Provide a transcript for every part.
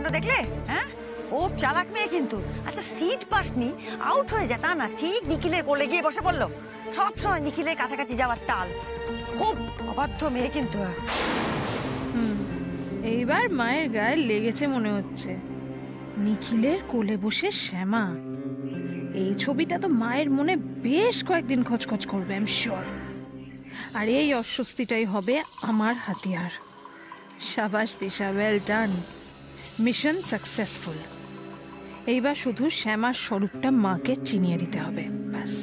কাণ্ড দেখলে? হ্যাঁ, খুব চালাক মেয়ে কিন্তু। আচ্ছা সিট পাসনি, আউট হয়ে যায় তা না, ঠিক নিখিলের কোলে গিয়ে বসে পড়লো। সবসময় নিখিলের কাছাকাছি যাওয়ার তাল। খুব অবাধ্য মেয়ে কিন্তু। এইবার মায়ের গায়ে লেগেছে মনে হচ্ছে। নিখিলের কোলে বসে শ্যামা, এই ছবিটা তো মায়ের মনে বেশ কয়েকদিন খচখচ করবে, আই এম শিওর। আর এই অস্বস্তিটাই হবে আমার হাতিয়ার। শাবাশ দিশা, ওয়েল ডান, মিশন সাকসেসফুল। এইবার শুধু শ্যামার স্বরূপটা মাকে চিনিয়ে দিতে হবে, ব্যাস।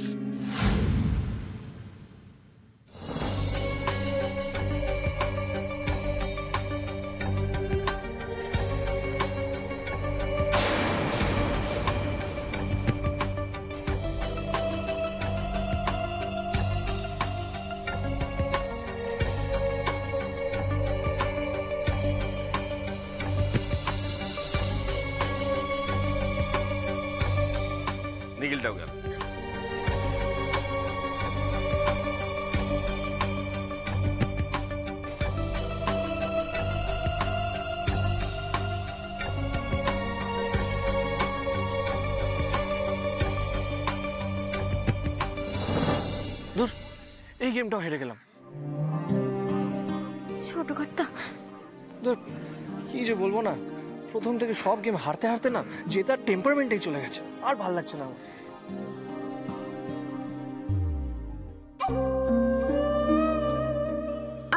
নিখিলটাও গেল। দূর, এই গেমটাও হেরে গেলাম। ছোট কর্তা, দূর, কি যে বলবো না, প্রথম থেকে সব গেম হারতে হারতে না জেতার টেম্পারমেন্টেই চলে গেছে, আর ভাল লাগছে না আমার।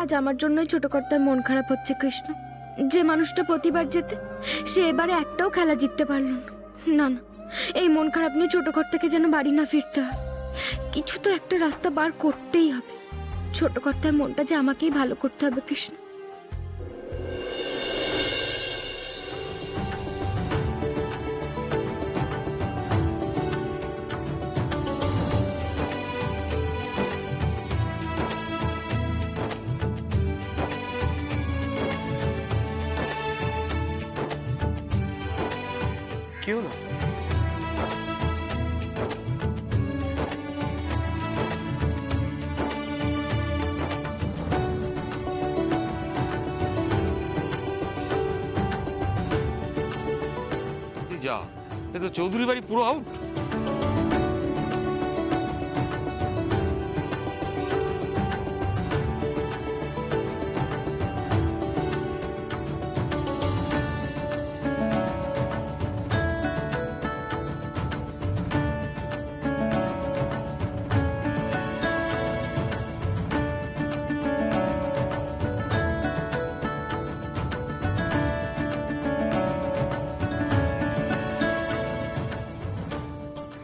আজ আমার জন্যই ছোট কর্তার মন খারাপ হচ্ছে কৃষ্ণ। যে মানুষটা প্রতিবার জেতে, সে এবারে একটাও খেলা জিততে পারল না। না না, এই মন খারাপ নিয়ে ছোট কর্তাকে যেন বাড়ি না ফিরতে হয়। কিছু তো একটা রাস্তা বার করতেই হবে। ছোট কর্তার মনটা যে আমাকেই ভালো করতে হবে কৃষ্ণ। কি হলো? যা, এ তো চৌধুরী বাড়ি পুরো আউট।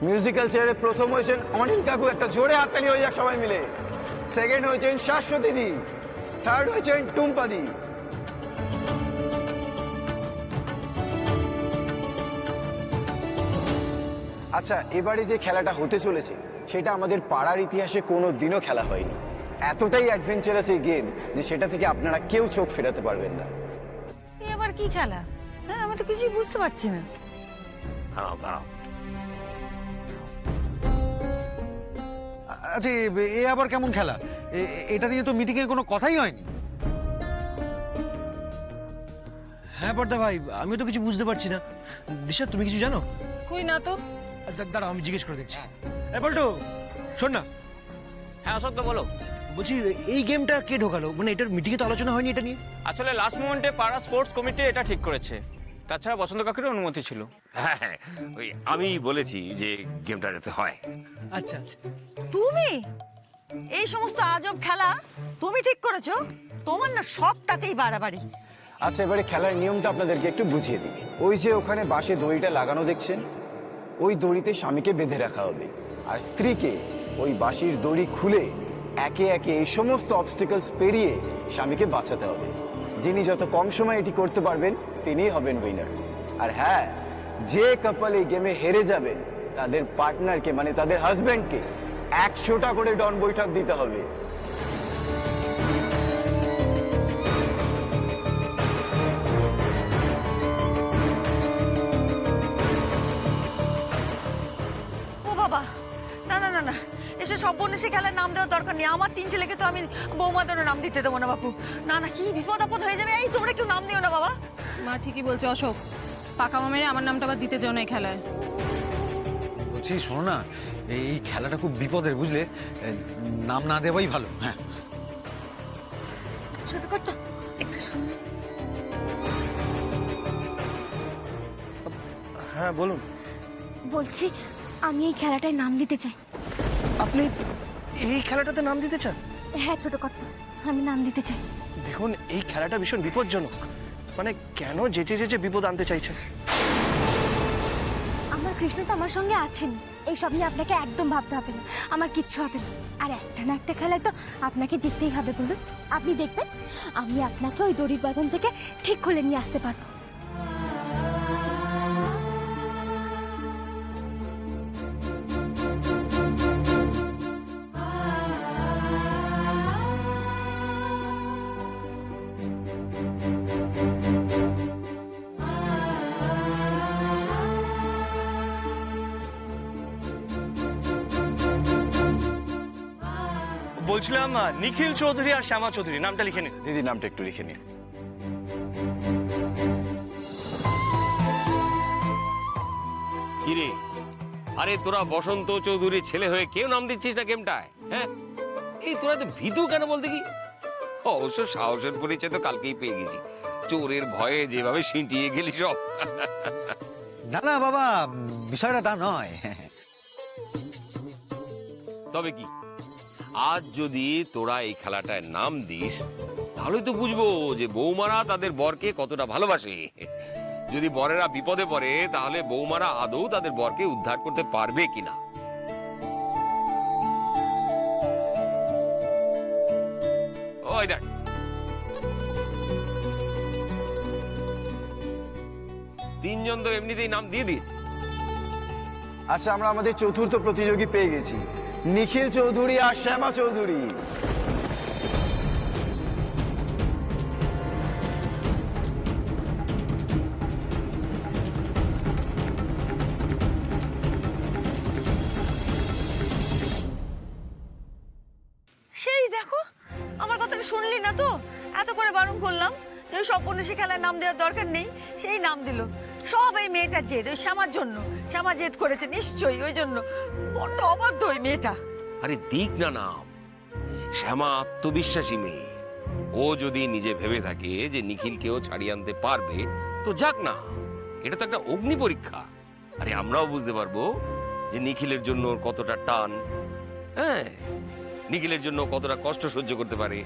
মিউজিক্যাল চেয়ারে প্রথম হয়েছেন অনিল কাকু, একটা জোরে হাততালি হয়ে যাক সবাই মিলে। সেকেন্ড হয়েছেন শাশ্বতী দি, থার্ড হয়েছেন টুম্পা দি। আচ্ছা, এবারে যে খেলাটা হতে চলেছে সেটা আমাদের পাড়ার ইতিহাসে কোনো দিনও খেলা হয়নি। এতটাই অ্যাডভেঞ্চারাস এই গেম যে সেটা থেকে আপনারা কেউ চোখ ফেরাতে পারবেন না। এ আবার কি খেলা? হ্যাঁ, আমি তো কিছুই বুঝতে পারছি না। দাঁড়াও দাঁড়াও, আচ্ছা, এ আবার কেমন খেলা? এটা নিয়ে তো মিটিং এ কোনো কথাই হয়নি। হ্যাঁ বর্দা ভাই, আমিও তো কিছু বুঝতে পারছি না। দিশা, তুমি কিছু জানো? কই না তো। দাঁড়াও, আমি জিজ্ঞেস করে দেখছি। বল্টু, শোন না। হ্যাঁ অশোক, তো বলো। বলছি, এই গেমটা কে ঢোকালো? মানে এটার মিটিংয়ে তো আলোচনা হয়নি এটা নিয়ে। আসলে লাস্ট মোমেন্টে পাড়া স্পোর্টস কমিটি এটা ঠিক করেছে। তাছাড়া বসন্ত কাকুর অনুমতি ছিল। হ্যাঁ হ্যাঁ, ওই আমি বলেছি যে গেমটা যাতে হয়। আচ্ছা আচ্ছা। তুমি এই সমস্ত আজব খেলা তুমি ঠিক করেছো? তোমার না সবটাতেই বাড়াবাড়ি। আচ্ছা, এবারে খেলার নিয়মটা আপনাদেরকে একটু বুঝিয়ে দিই। ওই যে ওখানে বাঁশে দড়িটা লাগানো দেখছেন, ওই দড়িতে স্বামীকে বেঁধে রাখা হবে, আর স্ত্রীকে ওই বাঁশির দড়ি খুলে একে একে এই সমস্ত অবস্টিকলস পেরিয়ে স্বামীকে বাঁচাতে হবে। যিনি যত কম সময় এটি করতে পারবেন তিনিই হবেন উইনার। আর হ্যাঁ, যে কাপল এই গেমে হেরে যাবেন তাদের পার্টনারকে, মানে তাদের হাজব্যান্ডকে 100টা করে ডন বৈঠক দিতে হবে। ও বাবা, না না না না, এসে সব বন্যাসী খেলার নাম দেওয়ার দরকার নেই। আমার 3 ছেলেকে তো আমি বৌমাদেরও নাম দিতে দেবো না বাপু। না না, কি বিপদ আপদ হয়ে যাবে। এই তোমরা কেউ নাম দিও না বাবা। মা ঠিকই বলছে অশোক, পাকা মেরে আমার নামটা আবার দিতে চাও না এই খেলায়। বলছি শোনো না, এই খেলাটা খুব বিপদের, বুঝলে? নাম না দেওয়াই ভালো। হ্যাঁ, ছোট কর্তা একটু শুনবে? হ্যাঁ বলুন। বলছি আমি এই খেলাটায় নাম দিতে চাই। আপনি এই খেলাটাতে নাম দিতে চান? হ্যাঁ ছোট কর্তা, আমি নাম দিতে চাই। দেখুন এই খেলাটা ভীষণ বিপজ্জনক। মানে কেন যেচে যেচে বিপদ আনতে চাইছেন? আমার কৃষ্ণ তো আমার সঙ্গে আছেন, এইসব নিয়ে আপনাকে একদম ভাবতে হবে না, আমার কিচ্ছু হবে না। আর একটা না একটা খেলায় তো আপনাকে জিততেই হবে বলুন। আপনি দেখবেন আমি আপনাকে ওই দড়ির বাঁধন থেকে ঠিক খুলে নিয়ে আসতে পারবো। বলছিলাম নিখিল চৌধুরী আর শ্যামা চৌধুরী, নামটা লিখে নিন। দিদি নামটা একটু লিখে নিন। কিরে, আরে তোরা বসন্ত চৌধুরীর ছেলে হয়ে কেউ নাম দিচ্ছিস না গেমটায়? হ্যাঁ, এই তোরা তো ভীতু কেন বলতে কি? অবশ্য সাহসের পরিচয় তো কালকেই পেয়ে গেছি। চোরের ভয়ে যেভাবে সিঁটিয়ে গেলি সব। না না বাবা, বিষয়টা তা নয়। তবে কি, আজ যদি তোরা এই খেলাটায় নাম দিস তাহলে তো বুঝবো যে বৌমারা তাদের বরকে কতটা ভালোবাসে। যদি বরেরা বিপদে পড়ে তাহলে বৌমারা আদৌ তাদের বরকে উদ্ধার করতে পারবে কিনা। ওই দেখ, তিনজন তো এমনিতেই নাম দিয়ে দিয়েছে। আচ্ছা, আমরা আমাদের চতুর্থ প্রতিযোগী পেয়ে গেছি, নিখিল চৌধুরী আর শ্যামা চৌধুরী। সেই দেখো, আমার কথাটা শুনলি না তো? এত করে বারণ করলাম যে ওই সপন্যাসী খেলায় নাম দেওয়ার দরকার নেই, সেই নাম দিল। সব এই মেয়েটার জেদ, ওই শ্যামার জন্য। শ্যামা জেদ করেছে নিশ্চয়ই, ওই জন্য। বড্ড অবাধ্য ওই মেয়েটা। আরে দিক না নাম, শ্যামা আত্মবিশ্বাসী মেয়ে। ও যদি নিজে ভেবে থাকে যে নিখিলকেও ছাড়িয়ে আনতে পারবে তো যাক না, এটা তো একটা অগ্নি পরীক্ষা। আরে আমরাও বুঝতে পারবো যে নিখিলের জন্য ওর কতটা টান, হ্যাঁ, নিখিলের জন্য কতটা কষ্ট সহ্য করতে পারে,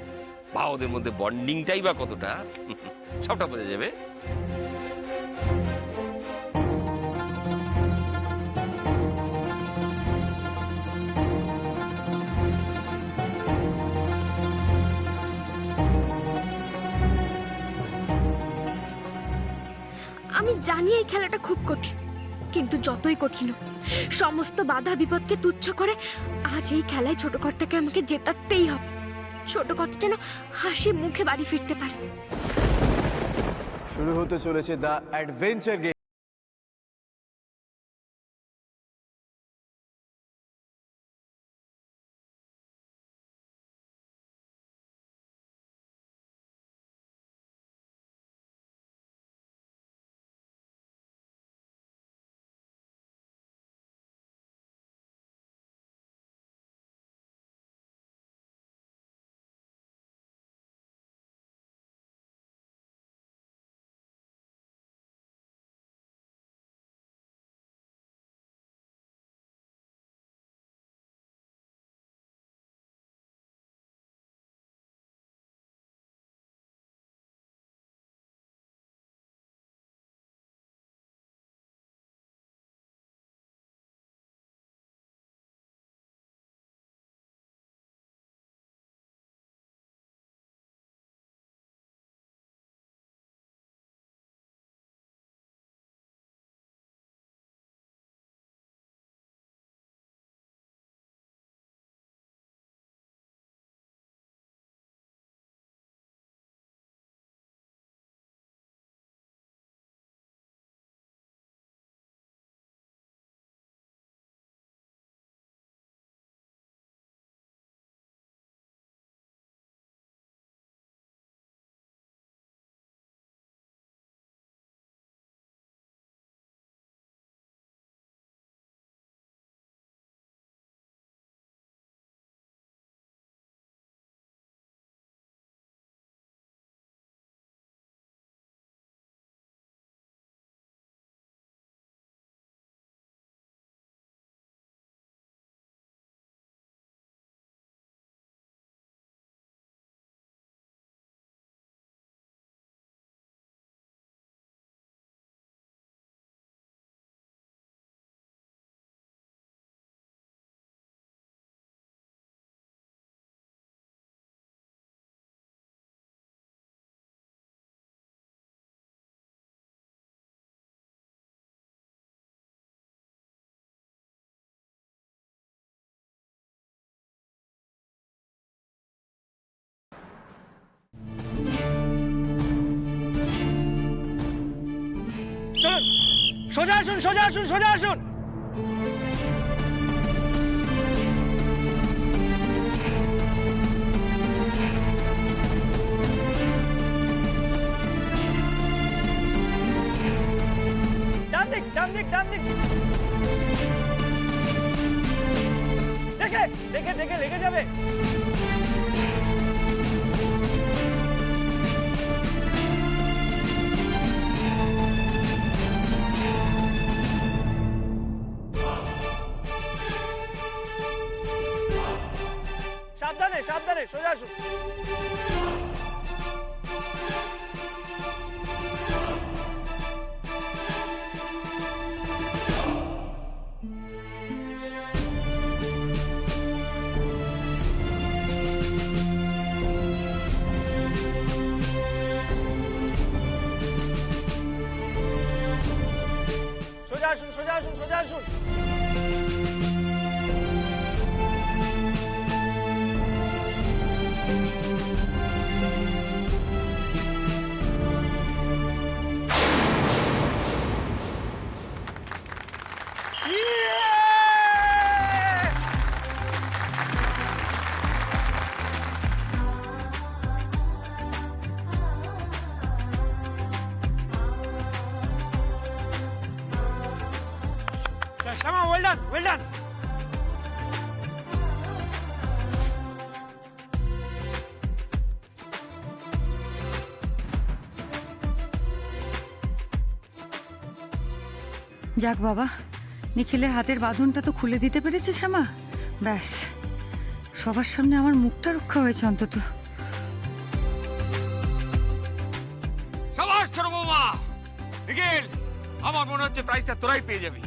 বা ওদের মধ্যে বন্ডিংটাই বা কতটা, সবটা বোঝা যাবে। আমি জানি এই খেলাটা খুব কঠিন, কিন্তু যতই কঠিন হোক, সমস্ত বাধা বিপদকে তুচ্ছ করে আজ এই খেলায় ছোট কর্তাকে আমাকে জেতাতেই হবে। ছোট কর্তা যেন হাসি মুখে বাড়ি ফিরতে পারে। শুরু হতে চলেছে দ্য অ্যাডভেঞ্চার গেম। চলুন, সোজা আসুন, সোজা আসুন, সোজা আসুন। ডান দিক, ডান দিক, ডান দিক। দেখে দেখে দেখে লেগে যাবে। সাবধানে, সাবধানে, সোজা আসুন। সোজা আসুন, সোজা আসুন, সোজা আসুন। শ্যামা, ওয়েল ডান, ওয়েল ডান। যাক বাবা, নিখিলের হাতের বাঁধনটা তো খুলে দিতে পেরেছে শ্যামা। ব্যাস, সবার সামনে আমার মুখটা রক্ষা হয়েছে অন্তত। সাবাস ছোট বৌমা। নিখিল, আমার মনে হচ্ছে প্রাইজটা তোরাই পেয়ে যাবি।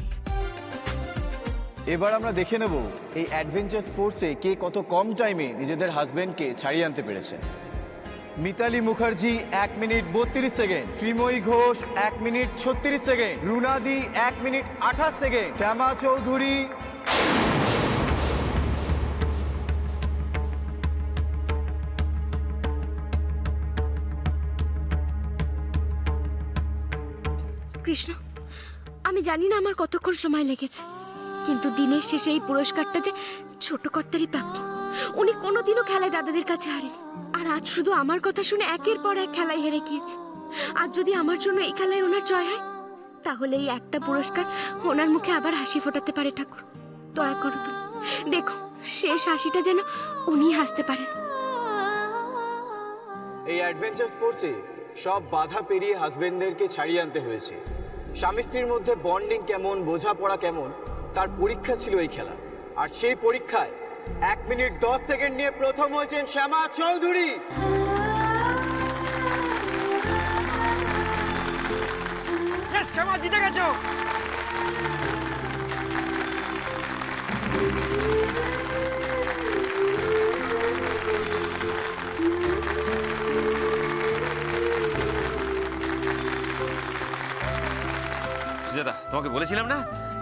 এবার আমরা দেখে নেব এই অ্যাডভেঞ্চার স্পোর্টসে কে কত কম টাইমে নিজেদের হাজবেন্ডকে ছাড়িয়ে আনতে পেরেছে। Mitali Mukherjee 1 minute 32 second, Trimoyee Ghosh 1 minute 36 second, রুনাদি 1 মিনিট 28 সেকেন্ড, শ্যামা চৌধুরী কৃষ্ণ, আমি জানি না আমার কতক্ষণ সময় লেগেছে, কিন্তু দিনের শেষে এই পুরস্কারটা যে ছোট কর্তারই প্রাপ্য। উনি কোনোদিনও খেলায় দাদাদের কাছে হারেনি, আর আজ শুধু আমার কথা শুনে একের পর এক খেলায় হেরে গিয়েছে। আজ যদি আমার জন্য এই খেলায় ওনার জয় হয়, তাহলে এই একটা পুরস্কার ওনার মুখে আবার হাসি ফোটাতে পারে। ঠাকুর, দয়া করো তুমি, দেখো শেষ হাসিটা যেন উনি হাসতে পারেন। এই অ্যাডভেঞ্চার স্পোর্টসে সব বাধা পেরিয়ে হাজবেন্ডদেরকে ছাড়িয়ে আনতে হয়েছে। স্বামী স্ত্রীর মধ্যে বন্ডিং কেমন, বোঝাপড়া কেমন, তার পরীক্ষা ছিল এই খেলা। আর সেই পরীক্ষায় 1 মিনিট 10 সেকেন্ড নিয়ে প্রথম হয়েছেন শ্যামা চৌধুরী। শ্যামা জিতে গেছো। সুজাতা, তোমাকে বলেছিলাম না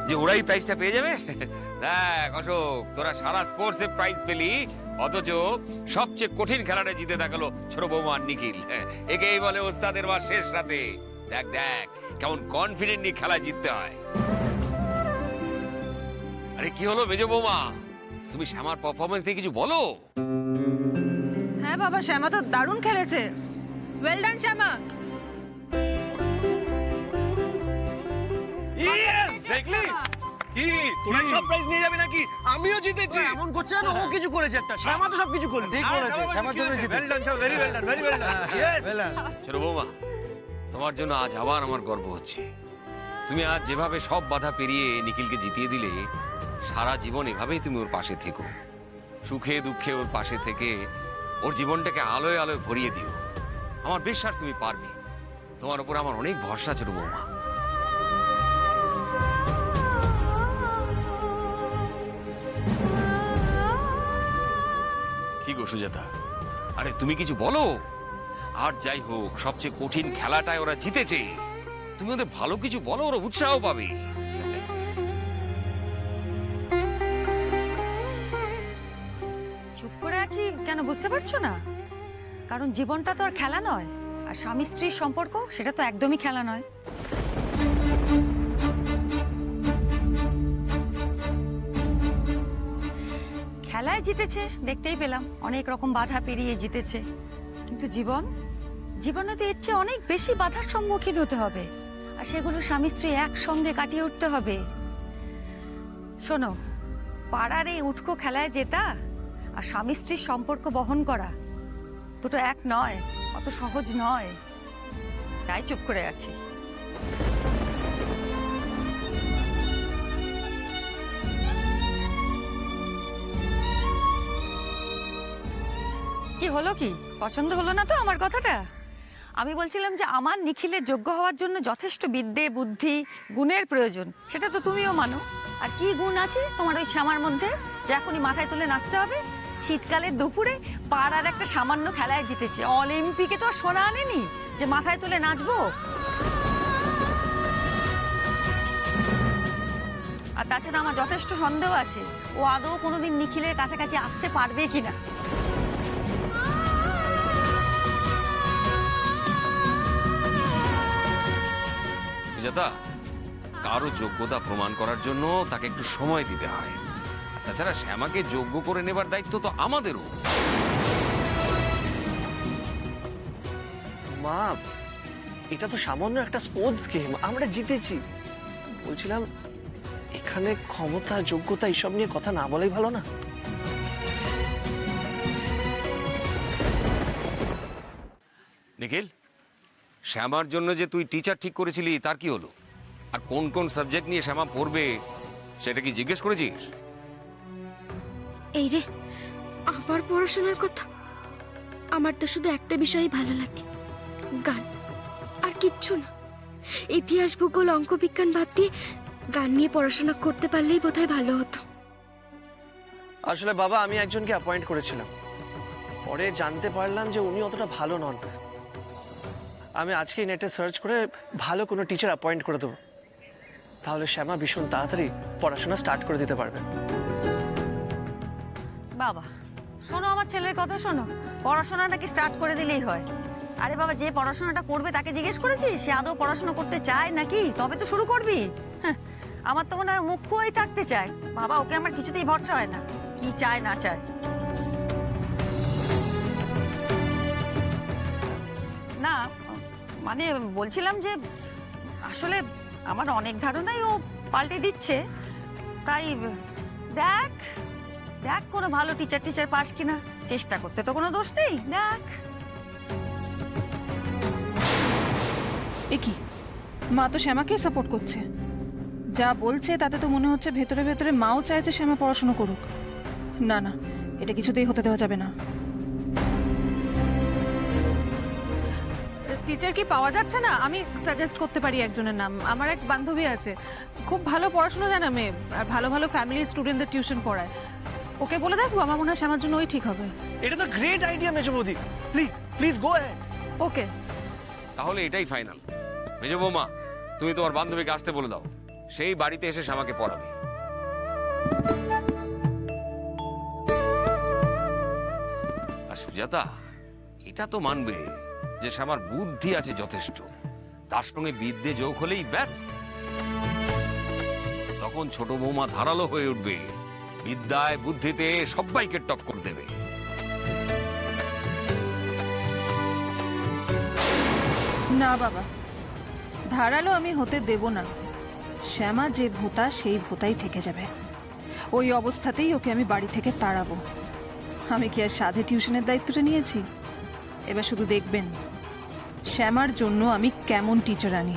যে ওরাই প্রাইজটা পেয়ে যাবে। দেখ অশোক, তোরা সারা স্পোর্টসে প্রাইজ পেলি, অথচ সবচেয়ে কঠিন খেলাটা জিতে দেখালো ছোট বৌমা আর নিখিল। একেই বলে ওস্তাদের বা শেষ রাতে। দেখ দেখ কেমন কনফিডেন্টলি খেলা জিততে হয়। আরে কি হলো মেজো বৌমা, তুমি শ্যামার পারফরমেন্স দিয়ে কিছু বলো। হ্যাঁ বাবা, শ্যামা তো দারুণ খেলেছে। ওয়েল ডান শ্যামা। ইয়েস, দেখলি কি তোরা সব প্রাইজ নিয়ে যাবে নাকি? আমিও জিতেছি। এমন করছে না, ও কিছু করেছে একটা, শ্যামা তো সব কিছু করলো। ঠিক করেছে, শ্যামার জন্য জিতে। Well done Shyama, very well done, very well done. Yes, ছোট বৌমা, তোমার জন্য আজ আবার আমার গর্ব হচ্ছে। তুমি আজ যেভাবে সব বাধা পেরিয়ে নিখিলকে জিতিয়ে দিলে, সারা জীবন এভাবেই তুমি ওর পাশে থেকো। সুখে দুঃখে ওর পাশে থেকে ওর জীবনটাকে আলোয় আলোয় ভরিয়ে দিও। আমার বিশ্বাস তুমি পারবে। তোমার উপর আমার অনেক ভরসা ছোট বৌমা। কি গো সুজাতা, আরে তুমি কিছু বলো। আর যাই হোক, সবচেয়ে কঠিন খেলাটায় ওরা জিতেছে। তুমি ওদের ভালো কিছু বলো, ওরা উৎসাহ পাবে। চুপ করে আছি কেন, বুঝতে পারছো না? কারণ জীবনটা তো আর খেলা নয়, আর স্বামী স্ত্রীর সম্পর্ক সেটা তো একদমই খেলা নয়। খেলায় জিতেছে দেখতেই পেলাম, অনেক রকম বাধা পেরিয়ে জিতেছে, কিন্তু জীবনে তো এর চেয়ে অনেক বেশি বাধার সম্মুখীন হতে হবে, আর সেগুলো স্বামী স্ত্রী একসঙ্গে কাটিয়ে উঠতে হবে। শোনো, পাড়ার এই উটকো খেলায় জেতা আর স্বামী স্ত্রীর সম্পর্ক বহন করা দুটো এক নয়, অত সহজ নয়, তাই চুপ করে আছি। কি হলো, কি পছন্দ হলো না তো আমার কথাটা? আমি বলছিলাম যে আমার নিখিলের যোগ্য হওয়ার জন্য যথেষ্ট বিদ্যে বুদ্ধি গুণের প্রয়োজন, সেটা তো তুমিও মানো। আর কি গুণ আছে তোমার ওই শ্যামার মধ্যে যে এখনই মাথায় তুলে নাচতে হবে? শীতকালের দুপুরে পাড়ার একটা সামান্য খেলায় জিতেছে, অলিম্পিকে তো আর সোনা আনেনি যে মাথায় তুলে নাচবো। আর তাছাড়া আমার যথেষ্ট সন্দেহ আছে ও আদৌ কোনোদিন নিখিলের কাছাকাছি আসতে পারবে কিনা। সুজাতা, কারো যোগ্যতা প্রমাণ করার জন্য তাকে একটু সময় দিতে হয়। তাছাড়া শ্যামাকে যোগ্য করে নেবার দায়িত্ব তো আমাদেরও। মা, এটা তো সামান্য একটা স্পোর্টস গেম, আমরা জিতেছি। বলছিলাম এখানে ক্ষমতা যোগ্যতা এইসব নিয়ে কথা না বলাই ভালো না? নিখিল, শ্যামার জন্য যে তুই টিচার ঠিক করেছিলি তার কি হলো? আর কোন কোন সাবজেক্ট নিয়ে শ্যামা পড়বে সেটা কি জিজ্ঞেস করেছিস? এই রে, আবার পড়াশোনার কথা। আমার তো শুধু একটা বিষয়ই ভালো লাগে, গান, আর কিচ্ছু না। ইতিহাস ভূগোল অঙ্ক বিজ্ঞান বাদ দিয়ে গান নিয়ে পড়াশোনা করতে পারলেই বোধহয় ভালো হতো। আসলে বাবা, আমি একজনকে অ্যাপয়েন্ট করেছিলাম, পরে জানতে পারলাম যে উনি অতটা ভালো নন। আমি আজকেই নেটে সার্চ করে ভালো কোনো টিচার অ্যাপয়েন্ট করে দেবো, তাহলে শ্যামা ভীষণ তাড়াতাড়ি পড়াশোনা স্টার্ট করে দিতে পারবে। বাবা শোনো, আমার ছেলের কথা শোনো, পড়াশোনা নাকি স্টার্ট করে দিলেই হয়? আরে বাবা, যে পড়াশোনাটা করবে তাকে জিজ্ঞেস করেছিস সে আদৌ পড়াশোনা করতে চায় নাকি? তবে তো শুরু করবি। হ্যাঁ, আমার তো মনে হয় মুখ খুয়াই থাকতে চায়। বাবা, ওকে আমার কিছুতেই ভরসা হয় না, কি চায় না চায়। না মানে বলছিলাম যে আসলে আমার অনেক ধারণাই ও পাল্টে দিচ্ছে, তাই দেখ দেখ কোনো ভালো টিচার পাস কিনা, চেষ্টা করতে তো কোনো দোষ নেই, দেখ। এ কি, মা তো শ্যামাকে সাপোর্ট করছে। যা বলছে তাতে তো মনে হচ্ছে ভেতরে ভেতরে মাও চাইছে শ্যামা পড়াশোনা করুক। না না, এটা কিছুতেই হতে দেওয়া যাবে না। টিচার কি পাওয়া যাচ্ছে না? আমি সাজেস্ট করতে পারি একজনের নাম। আমার এক বান্ধবী আছে, খুব ভালো পড়াশোনা জানে মেয়ে, আর ভালো ভালো ফ্যামিলি স্টুডেন্টদের টিউশন পড়ায়। ওকে বলে দেখবো, আমার মনে হয় আমার জন্য ওই ঠিক হবে। এটা তো গ্রেট আইডিয়া মেজো বৌদি, প্লিজ প্লিজ গো অ্যাহেড। ওকে, তাহলে এটাই ফাইনাল। মেজো বৌমা, তুমি তোমার বান্ধবীকে আসতে বলে দাও, সেই বাড়িতে এসে শ্যামাকে পড়াবে। আর সুজাতা, এটা তো মানবে যে শ্যামার বুদ্ধি আছে যথেষ্ট, তার সঙ্গে বিদ্যে যোগ হলেই ব্যাস, তখন ছোট বৌমা ধারালো হয়ে উঠবে, বিদ্যায় বুদ্ধিতে সবাইকে টক্কর দেবে। না বাবা, ধারালো আমি হতে দেব না। শ্যামা যে ভোঁতা সেই ভোঁতাই থেকে যাবে। ওই অবস্থাতেই ওকে আমি বাড়ি থেকে তাড়াবো। আমি কি আর সাধে টিউশনের দায়িত্বটা নিয়েছি? এবার শুধু দেখবেন শ্যামার জন্য আমি কেমন টিচার আনি।